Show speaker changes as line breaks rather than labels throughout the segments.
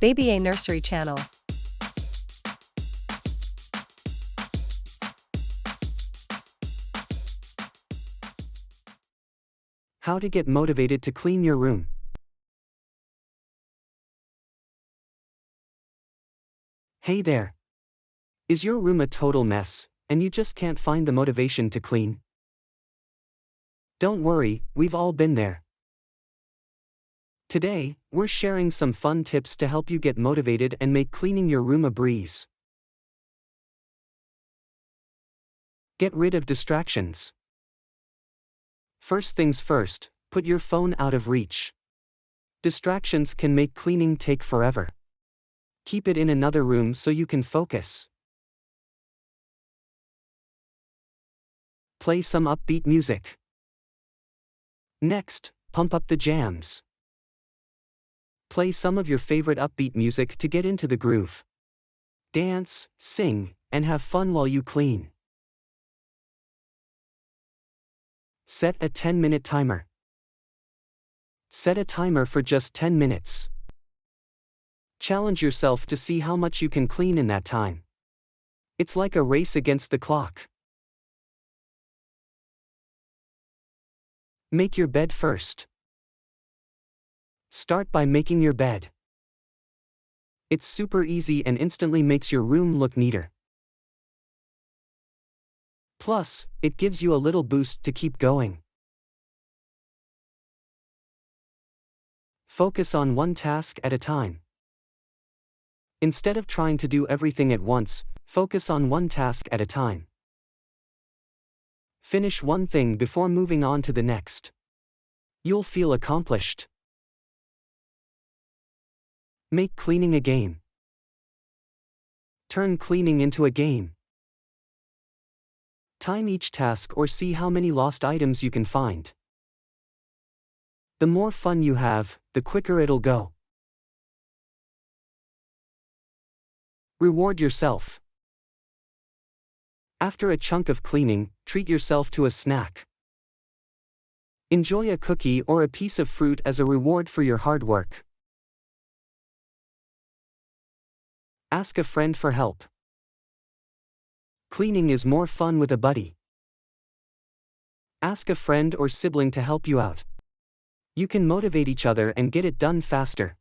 BabyA Nursery channel.
How to get motivated to clean your room. Hey there. Is your room a total mess, and you just can't find the motivation to clean? Don't worry, we've all been there. Today, we're sharing some fun tips to help you get motivated and make cleaning your room a breeze. Get rid of distractions. First things first, put your phone out of reach. Distractions can make cleaning take forever. Keep it in another room so you can focus. Play some upbeat music. Next, pump up the jams. Play some of your favorite upbeat music to get into the groove. Dance, sing, and have fun while you clean. Set a 10-minute timer. Set a timer for just 10 minutes. Challenge yourself to see how much you can clean in that time. It's like a race against the clock. Make your bed first. Start by making your bed. It's super easy and instantly makes your room look neater. Plus, it gives you a little boost to keep going. Focus on one task at a time. Instead of trying to do everything at once, focus on one task at a time. Finish one thing before moving on to the next. You'll feel accomplished. Make cleaning a game. Turn cleaning into a game. Time each task or see how many lost items you can find. The more fun you have, the quicker it'll go. Reward yourself. After a chunk of cleaning, treat yourself to a snack. Enjoy a cookie or a piece of fruit as a reward for your hard work. Ask a friend for help. Cleaning is more fun with a buddy. Ask a friend or sibling to help you out. You can motivate each other and get it done faster.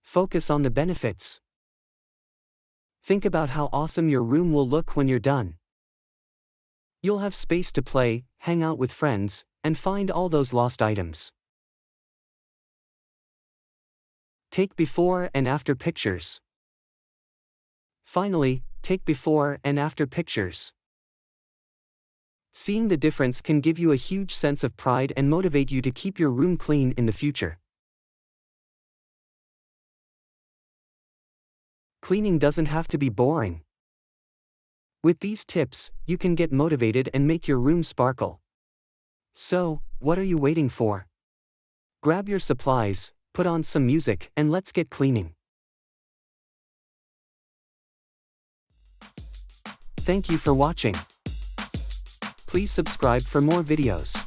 Focus on the benefits. Think about how awesome your room will look when you're done. You'll have space to play, hang out with friends, and find all those lost items. Take before and after pictures. Finally, take before and after pictures. Seeing the difference can give you a huge sense of pride and motivate you to keep your room clean in the future. Cleaning doesn't have to be boring. With these tips, you can get motivated and make your room sparkle. So, what are you waiting for? Grab your supplies, put on some music, and let's get cleaning. Thank you for watching. Please subscribe for more videos.